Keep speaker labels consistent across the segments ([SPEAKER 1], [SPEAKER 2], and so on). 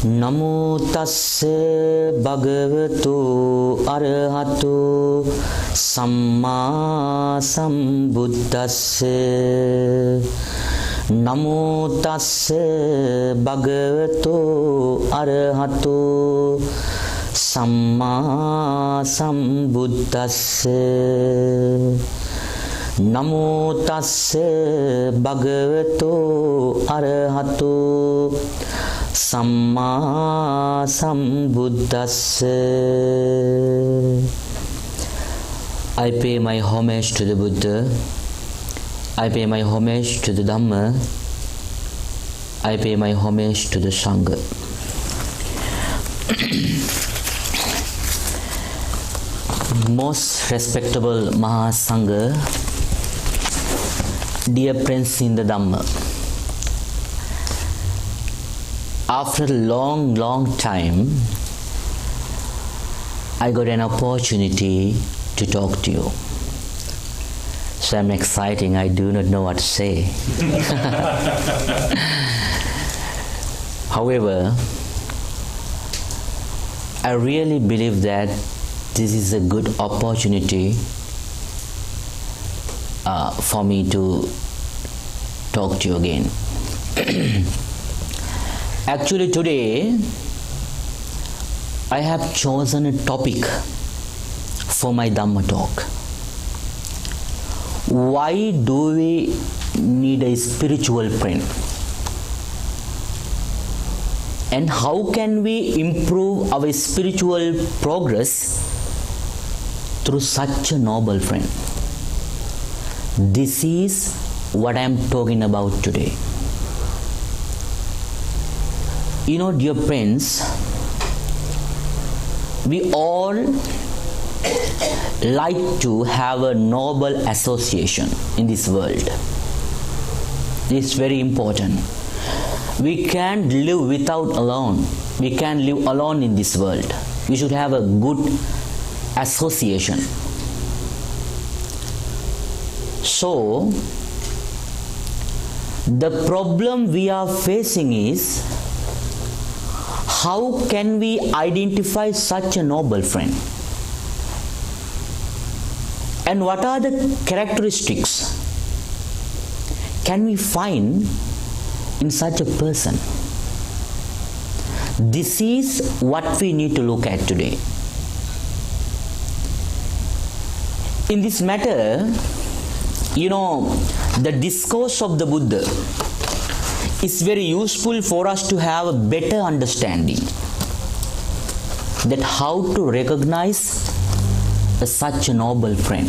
[SPEAKER 1] Namo tassa bhagavato arahato samma sambuddhassa. Namo tassa bhagavato arahato samma sambuddhassa. Namo tassa bhagavato arahato Samma Sambuddhassa. I pay my homage to the Buddha. I pay my homage to the Dhamma. I pay my homage to the Sangha. Most respectable Mahasangha, dear Prince in the Dhamma. After a long time, I got an opportunity to talk to you. So I'm excited, I do not know what to say. However, I really believe that this is a good opportunity for me to talk to you again. Actually today, I have chosen a topic for my Dhamma talk. Why do we need a spiritual friend? And how can we improve our spiritual progress through such a noble friend? This is what I am talking about today. You know, dear friends, we all like to have a noble association in this world. It's very important. We can't live without alone. We can't live alone in this world. We should have a good association. So, the problem we are facing is, how can we identify such a noble friend? And what are the characteristics can we find in such a person? This is what we need to look at today. In this matter, you know, the discourse of the Buddha is very useful for us to have a better understanding that how to recognize such a noble friend.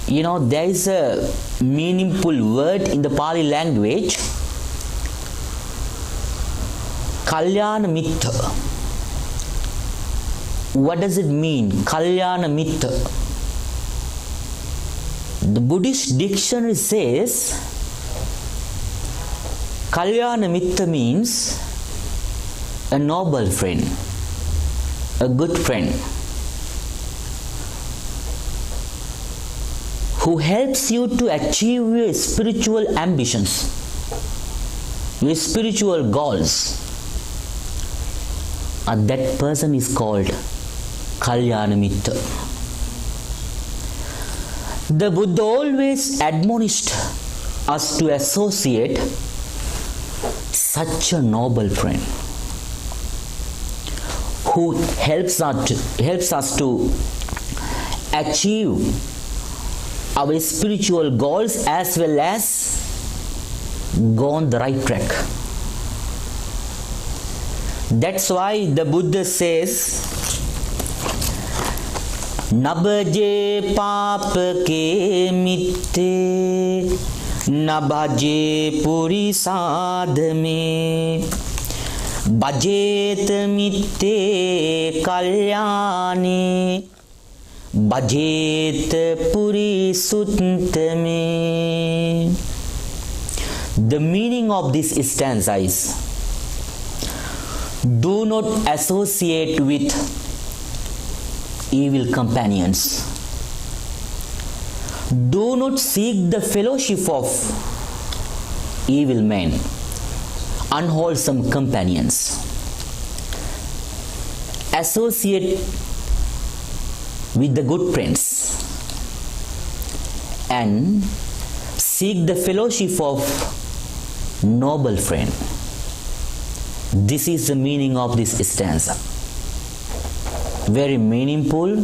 [SPEAKER 1] You know, there is a meaningful word in the Pali language, Kalyana Mitta. What does it mean, Kalyana Mitta? The Buddhist dictionary says Kalyana Mitta means a noble friend, a good friend who helps you to achieve your spiritual ambitions, your spiritual goals. And that person is called Kalyana Mitta. The Buddha always admonished us to associate such a noble friend who helps us to achieve our spiritual goals as well as go on the right track. That's why the Buddha says, Nabhaje papake mitte, nabhaje purisadhame, bhajet mitte kalyane, bhajet purisuttame. The meaning of this stanza is, do not associate with evil companions. Do not seek the fellowship of evil men. unwholesome companions. Associate with the good friends and seek the fellowship of noble friend. This is the meaning of this stanza. Very meaningful,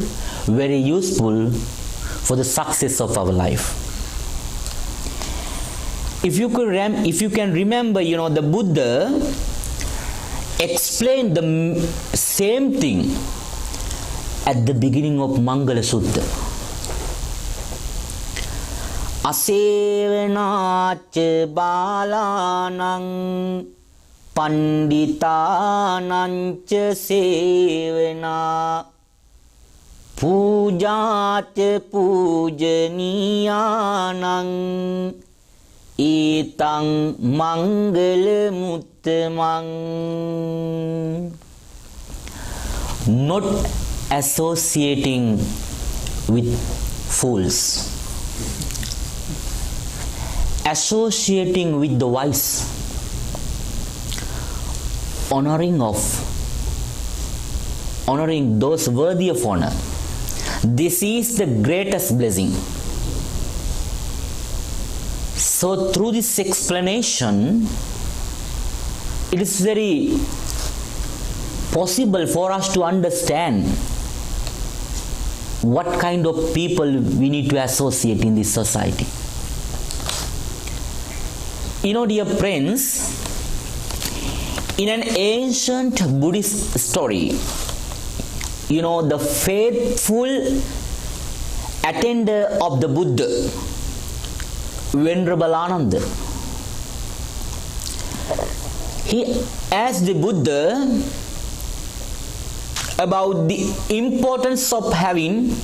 [SPEAKER 1] very useful for the success of our life. If you can remember, the Buddha explained the same thing at the beginning of Mangala Sutta. Asevenacha balanang panditanancha sevena pujacha pujaniyanang itang mangala muttamang. Not associating with fools, associating with the wise, honoring those worthy of honor. This is the greatest blessing. So through this explanation, it is very possible for us to understand what kind of people we need to associate in this society. Dear friends, in an ancient Buddhist story, the faithful attender of the Buddha, Venerable Ananda, he asked the Buddha about the importance of having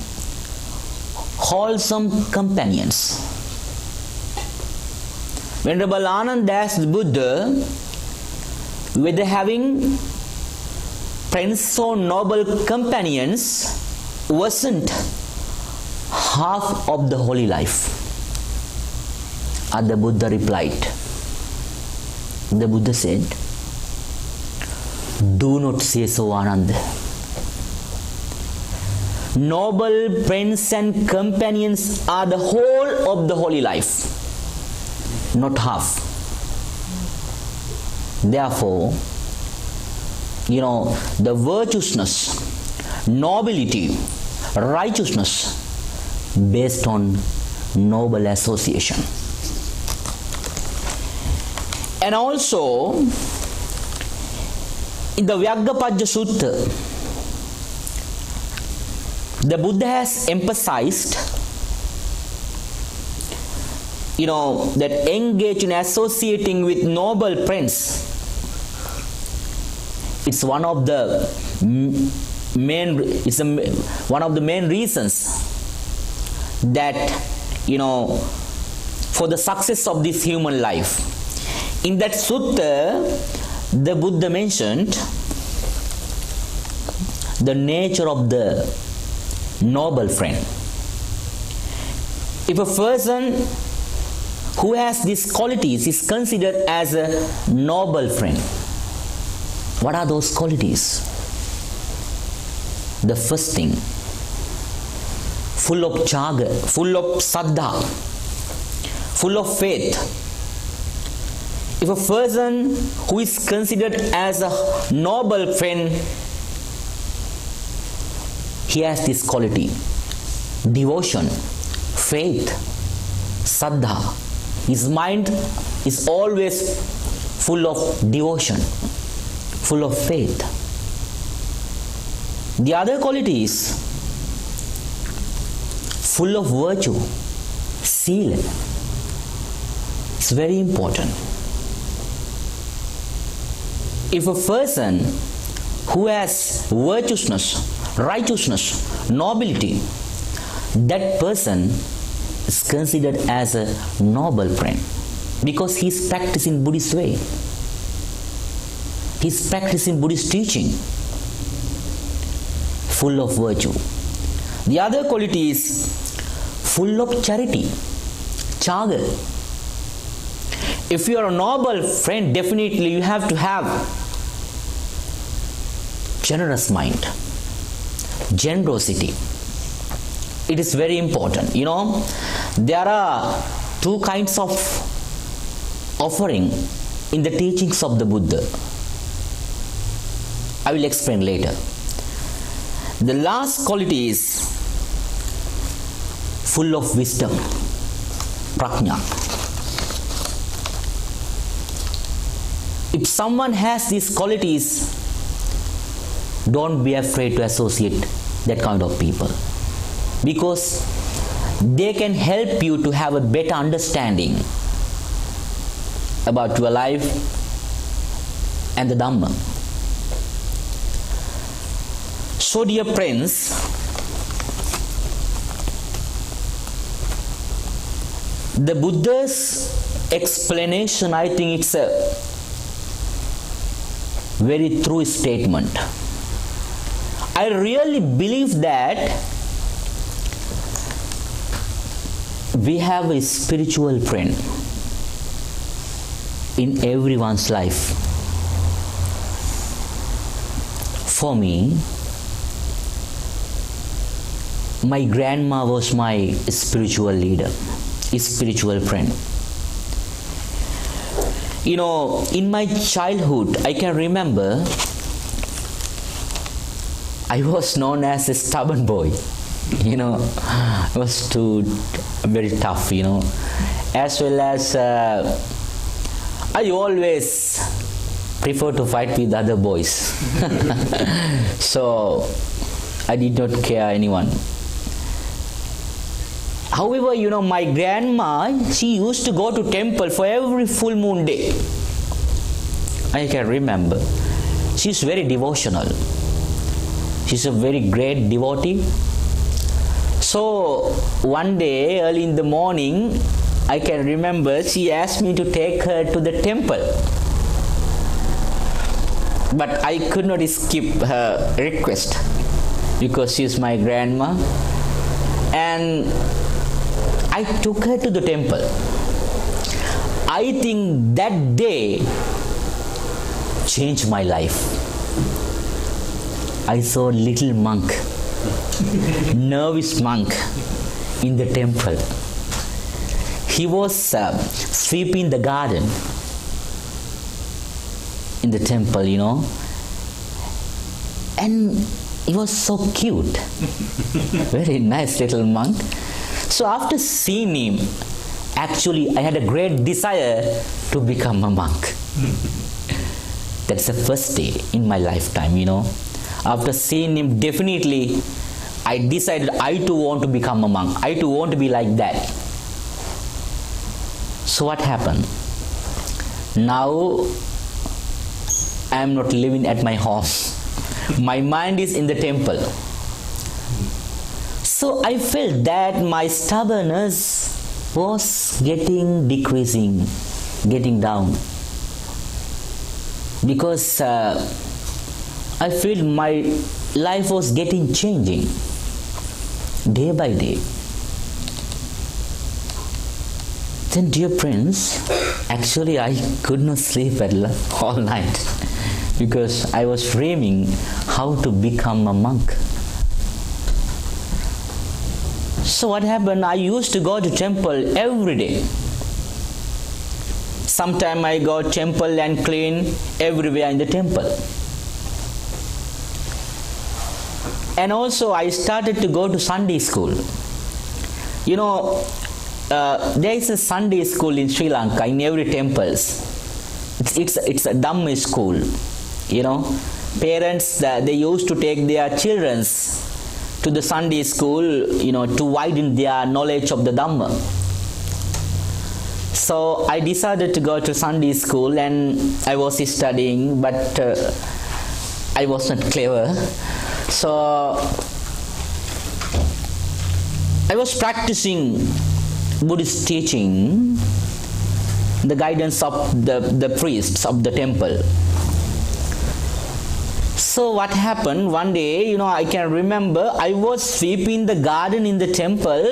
[SPEAKER 1] wholesome companions. Venerable Ananda asked the Buddha whether having friends or noble companions wasn't half of the holy life. And the Buddha replied. The Buddha said, "Do not say so, Ananda. Noble friends and companions are the whole of the holy life, not half. Therefore, the virtuousness, nobility, righteousness based on noble association." And also, in the Vyaggapadja Sutta, the Buddha has emphasized, that engage in associating with noble friends. It's one of the main reasons that, for the success of this human life. In that sutta, the Buddha mentioned the nature of the noble friend. If a person who has these qualities is considered as a noble friend, what are those qualities? The first thing, full of chaga, full of saddha, full of faith. If a person who is considered as a noble friend, he has this quality, devotion, faith, saddha. His mind is always full of devotion, full of faith. The other quality is full of virtue, sila. It's very important. If a person who has virtuousness, righteousness, nobility, that person is considered as a noble friend because he is practicing Buddhist way. He is practicing Buddhist teaching, full of virtue. The other quality is full of charity, chaga. if you are a noble friend, definitely you have to have generous mind, generosity. It is very important. There are two kinds of offering in the teachings of the Buddha. I will explain later. The last quality is full of wisdom, prajna. If someone has these qualities, don't be afraid to associate that kind of people, because they can help you to have a better understanding about your life and the Dhamma. So dear friends, the Buddha's explanation, I think it's a very true statement. I really believe that we have a spiritual friend in everyone's life. For me, my grandma was my spiritual leader, spiritual friend. In my childhood, I can remember I was known as a stubborn boy. I was too very tough, as well as I always prefer to fight with other boys. So I did not care anyone. However, my grandma, she used to go to temple for every full moon day. I can remember. She's very devotional. She's a very great devotee. So one day, early in the morning, I can remember she asked me to take her to the temple. But I could not skip her request because she is my grandma. And I took her to the temple. I think that day changed my life. I saw a little monk, nervous monk in the temple. He was sweeping the garden in the temple, and he was so cute. Very nice little monk. So after seeing him, actually I had a great desire to become a monk. That's the first day in my lifetime, After seeing him, definitely I decided I too want to become a monk. I too want to be like that. So what happened? Now I am not living at my home. My mind is in the temple. So I felt that my stubbornness was decreasing, getting down. Because I feel my life was changing day by day. Then, dear friends, actually I could not sleep all night because I was dreaming how to become a monk. So what happened? I used to go to temple every day. Sometime I go to temple and clean everywhere in the temple. And also I started to go to Sunday school. There is a Sunday school in Sri Lanka in every temples. It's a Dhamma school. Parents, they used to take their children to the Sunday school, to widen their knowledge of the Dhamma. So I decided to go to Sunday school and I was studying, but I was not clever. So I was practicing Buddhist teaching, the guidance of the priests of the temple. So what happened one day, I can remember I was sweeping the garden in the temple.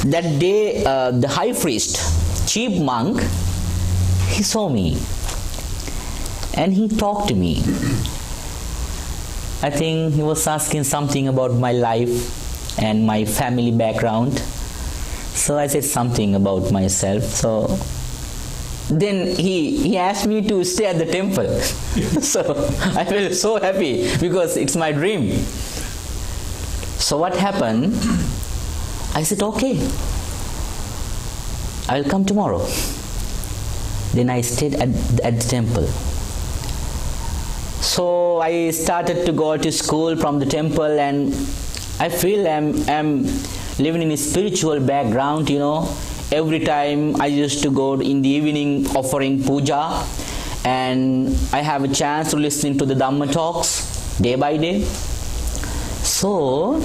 [SPEAKER 1] That day the high priest, chief monk, he saw me and he talked to me. I think he was asking something about my life and my family background. So I said something about myself. So then he asked me to stay at the temple. So I felt so happy because it's my dream. So what happened? I said, okay, I'll come tomorrow. Then I stayed at the temple. So I started to go to school from the temple, and I feel I'm living in a spiritual background, Every time I used to go in the evening offering puja, and I have a chance to listen to the Dhamma talks day by day. So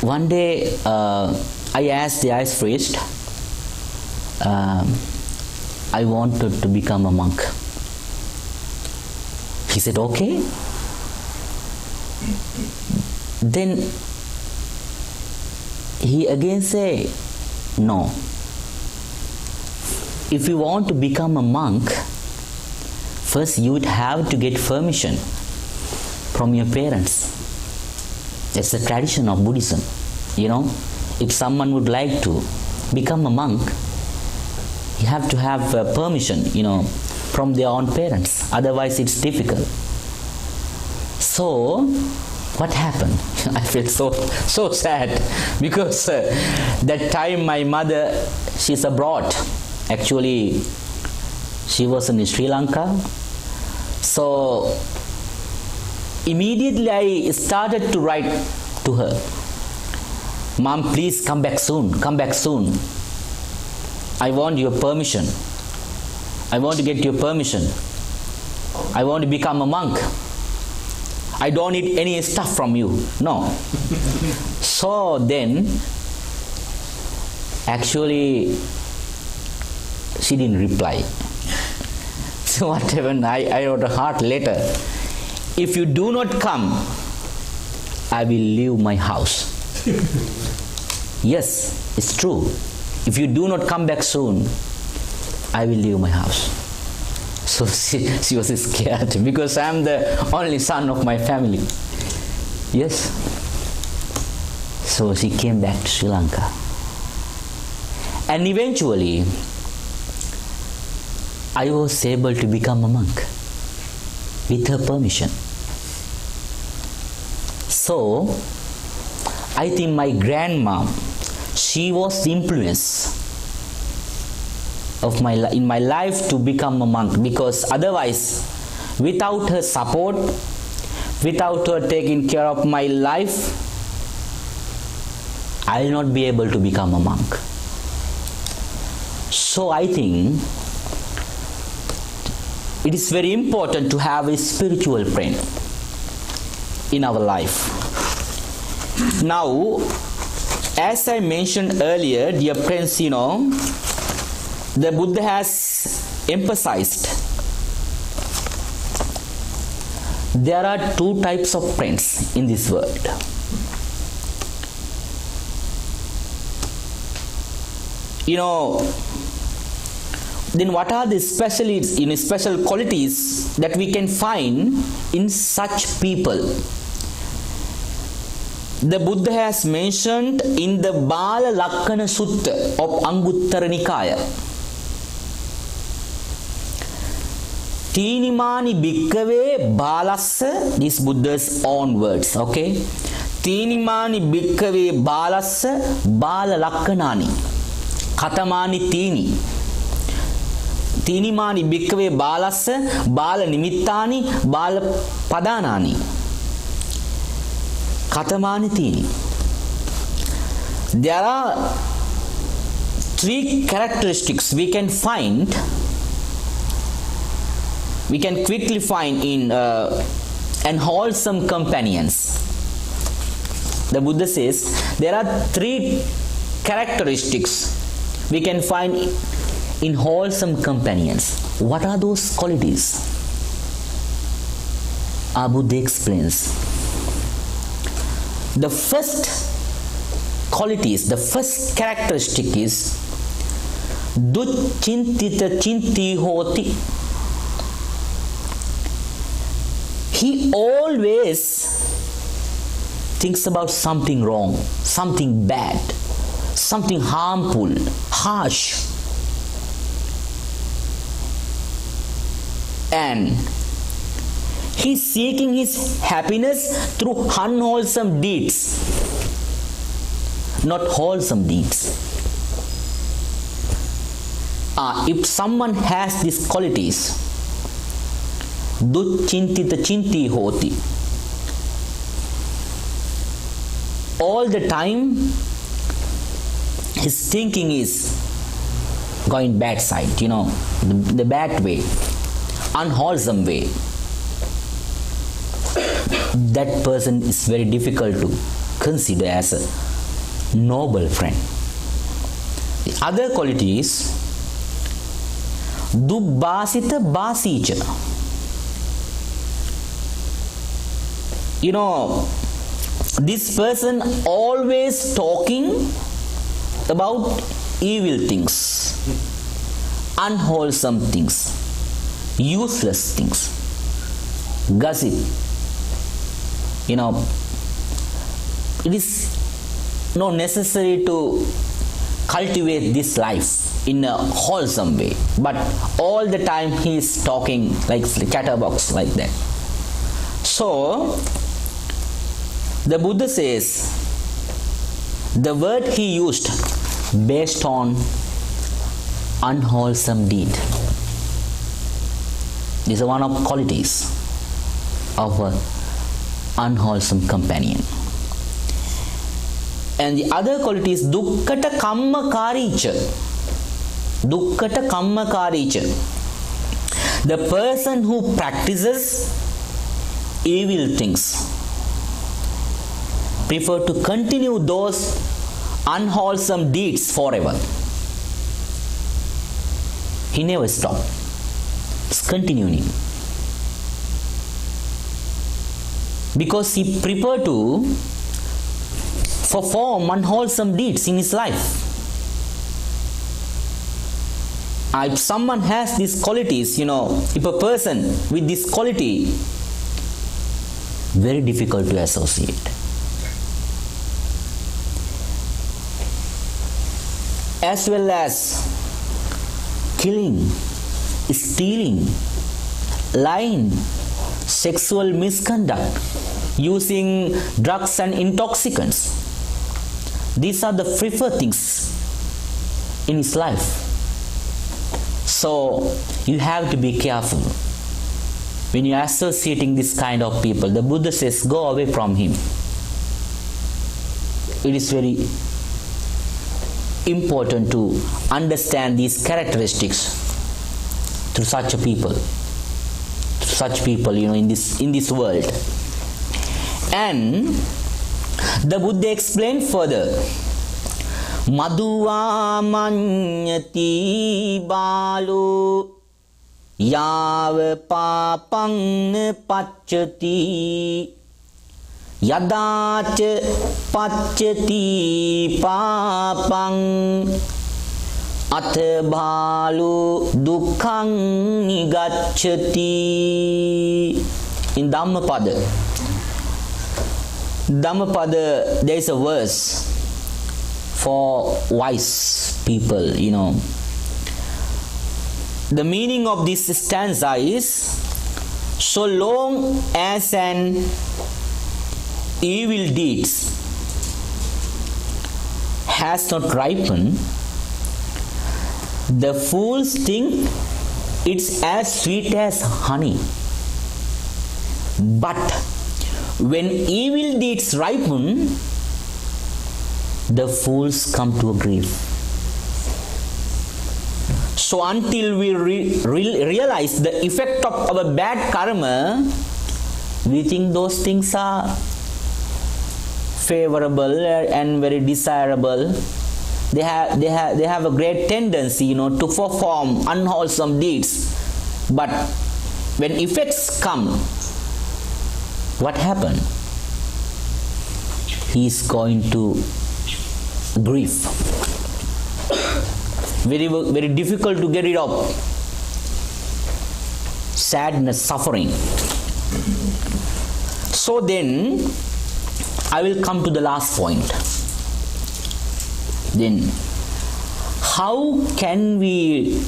[SPEAKER 1] one day I asked the ice priest, I wanted to become a monk. He said, okay. Then he again said, no. If you want to become a monk, first you would have to get permission from your parents. That's the tradition of Buddhism. If someone would like to become a monk, you have to have permission, from their own parents. Otherwise it's difficult. So what happened? I felt so sad because that time my mother, she's abroad. Actually, she was in Sri Lanka. So immediately I started to write to her, Mom, please come back soon. I want your permission. I want to get your permission. I want to become a monk. I don't need any stuff from you. No. So then, actually, she didn't reply. So what happened? I wrote a heart letter. If you do not come, I will leave my house. Yes, it's true. If you do not come back soon, I will leave my house. So she was scared because I am the only son of my family. Yes. So she came back to Sri Lanka. And eventually, I was able to become a monk with her permission. So, I think my grandma, she was the influence of in my life to become a monk, because otherwise, without her support, without her taking care of my life, I will not be able to become a monk. So I think it is very important to have a spiritual friend in our life. Now, as I mentioned earlier, dear friends, the Buddha has emphasized there are two types of friends in this world. Then what are the special qualities that we can find in such people? The Buddha has mentioned in the Bala Lakkana Sutta of Anguttara Nikaya. Tinimani bhikkave balassa, this Buddha's own words, okay? Tinimani bhikkave balassa bala lakkanani. Katamani tini. Tinimani bhikkave balassa bala nimittani bala padanani. Katamani tini. There are three characteristics we can quickly find in unwholesome companions. The Buddha says there are three characteristics we can find in wholesome companions. What are those qualities? Our Buddha explains. The first characteristic is Duchintita chinti hoti. He always thinks about something wrong, something bad, something harmful, harsh. And he's seeking his happiness through unwholesome deeds, not wholesome deeds. If someone has these qualities, duchintita chinti hoti, all the time his thinking is going bad side, the bad way, unwholesome way. That person is very difficult to consider as a noble friend. The other quality is dubbasita basicha. This person always talking about evil things, unwholesome things, useless things, gossip. It is not necessary to cultivate this life in a wholesome way, but all the time he is talking like chatterbox like that. So the Buddha says the word he used based on unwholesome deed. This is one of qualities of an unwholesome companion. And the other quality is dukkata kamma karicha. Dukkata kamma karicha. The person who practices evil things prefer to continue those unwholesome deeds forever. He never stops. It's continuing. Because he prefer to perform unwholesome deeds in his life. If someone has these qualities, if a person with this quality, very difficult to associate. As well as killing, stealing, lying, sexual misconduct, using drugs and intoxicants. These are the preferred things in his life. So you have to be careful when you are associating this kind of people. The Buddha says, go away from him. It is very important to understand these characteristics through such a people, in this world. And the Buddha explained further, Madhuva manyati balu yava papang pacchati yadacha pacchati papang atha balu dukkhang nigacchati. In Dhammapada, there is a verse for wise people, The meaning of this stanza is, so long as an evil deeds has not ripened, the fools think it's as sweet as honey. But when evil deeds ripen, the fools come to a grief. So until we realize the effect of our bad karma, we think those things are favorable and very desirable. They have a great tendency, to perform unwholesome deeds. But when effects come, what happened? He is going to grief. very difficult to get rid of. Sadness, suffering. So then, I will come to the last point. Then, how can we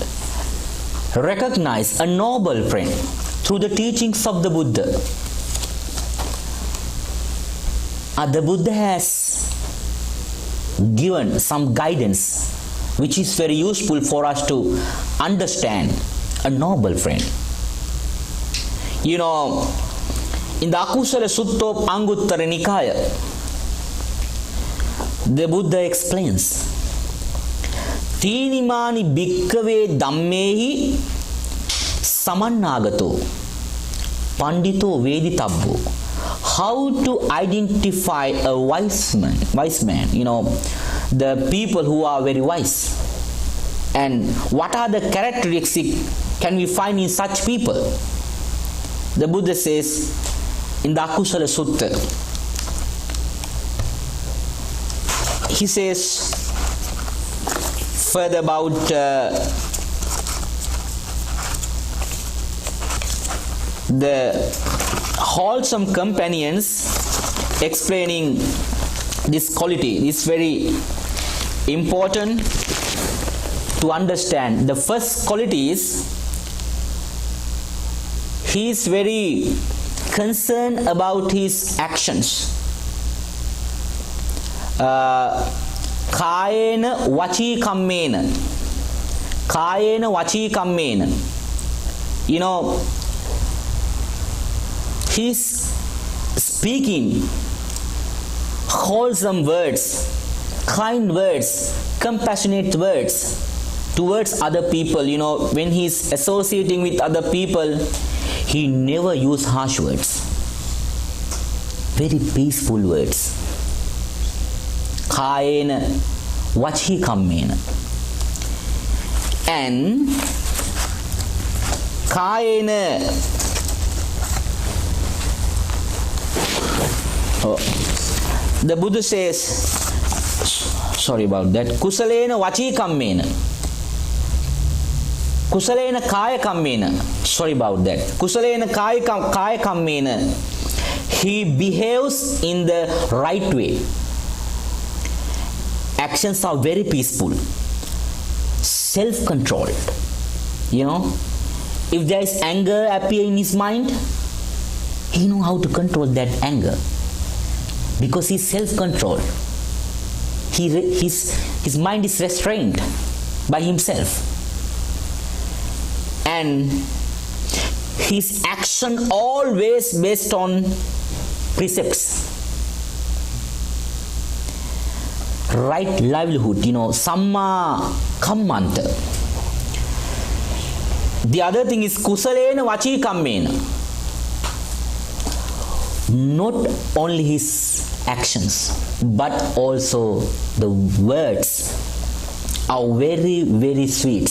[SPEAKER 1] recognize a noble friend? Through the teachings of the Buddha. The Buddha has given some guidance which is very useful for us to understand a noble friend. You know, in the Akusala Sutta of Anguttara Nikaya, the Buddha explains, Tinimani bhikkave dhammehi samannagato pandito veditabbo. How to identify a wise man, you know, the people who are very wise. And what are the characteristics can we find in such people? The Buddha says in the Akusala Sutta, he says further about the wholesome companions, explaining this quality. It's very important to understand. The first quality is he is very concerned about his actions. Kayena vachi kammena. Kayena vachi kammena. You know, he's speaking wholesome words, kind words, compassionate words towards other people. You know, when he's associating with other people, he never uses harsh words. Very peaceful words. Kayena vachi kammena. And Kayena, the Buddha says, sorry about that, Kusalena vachi kammena. Kusalena kaya kammena. Sorry about that. Kusalena kaya kammena. He behaves in the right way. Actions are very peaceful, self-controlled. You know, if there is anger appear in his mind, he knows how to control that anger because he's self-controlled. His mind is restrained by himself, and his action always based on precepts. Right livelihood, you know, samma kammanta. The other thing is kusalena vachi kammena. Not only his actions, but also the words are very, very sweet.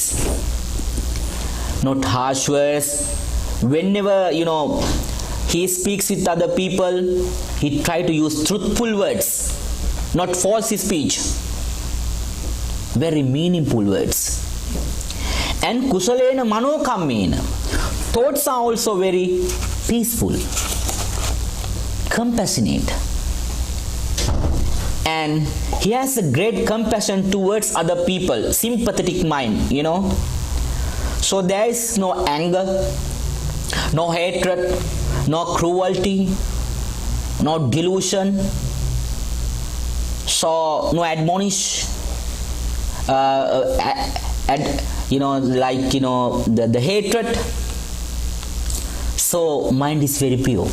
[SPEAKER 1] Not harsh words. Whenever, you know, he speaks with other people, he tries to use truthful words, not false speech. Very meaningful words. And kusalena mano kammena. Thoughts are also very peaceful, compassionate. And he has a great compassion towards other people, sympathetic mind, you know. So there is no anger, no hatred, no cruelty, no delusion. So no admonish, you know, like, you know, the hatred. So mind is very pure.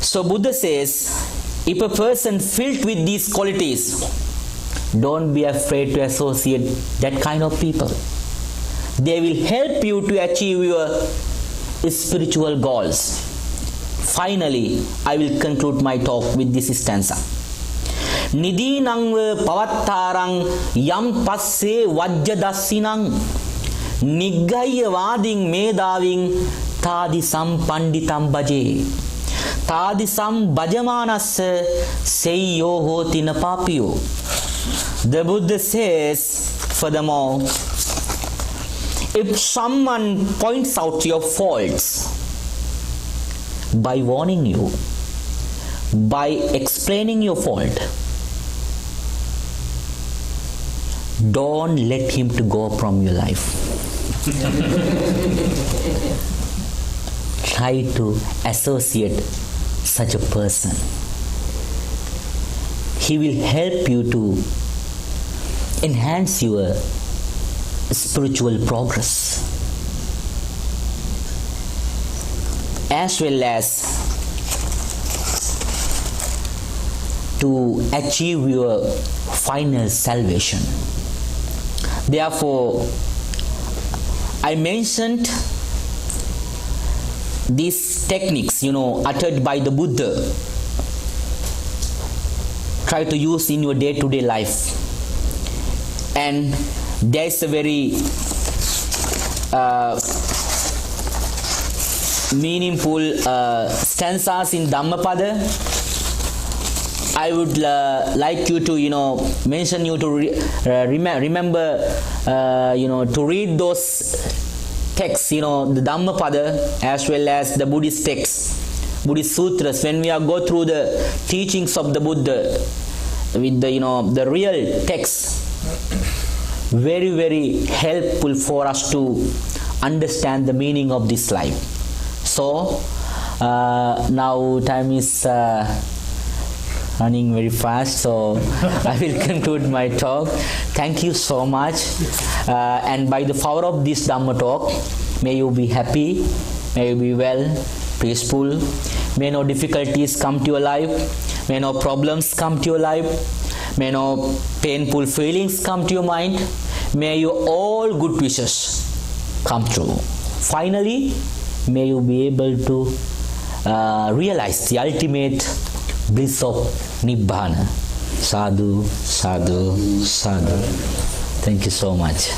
[SPEAKER 1] So Buddha says, if a person filled with these qualities, don't be afraid to associate that kind of people. They will help you to achieve your spiritual goals. Finally, I will conclude my talk with this stanza. Nidinang pavattarang yam passe vajjadassinang niggaya vading medaving tadisam panditam bhaje tadisam bhajamanas seyyo hoti na papiyo. The Buddha says, furthermore, if someone points out your faults by warning you, by explaining your fault, don't let him to go from your life. Try to associate such a person. He will help you to enhance your spiritual progress, as well as to achieve your final salvation. Therefore, I mentioned these techniques, uttered by the Buddha. Try to use in your day-to-day life. And there's a very meaningful stanzas in Dhammapada. I would like you to, mention you to remember, to read those texts, the Dhammapada as well as the Buddhist texts, Buddhist sutras. When we are go through the teachings of the Buddha with the, the real text, very, very helpful for us to understand the meaning of this life. So, now time is running very fast, so I will conclude my talk. Thank you so much, and by the power of this Dhamma talk, may you be happy, may you be well, peaceful, may no difficulties come to your life, may no problems come to your life, may no painful feelings come to your mind, may your all good wishes come true. Finally, may you be able to realize the ultimate bliss of Nibbana. Sadhu, sadhu, sadhu. Thank you so much.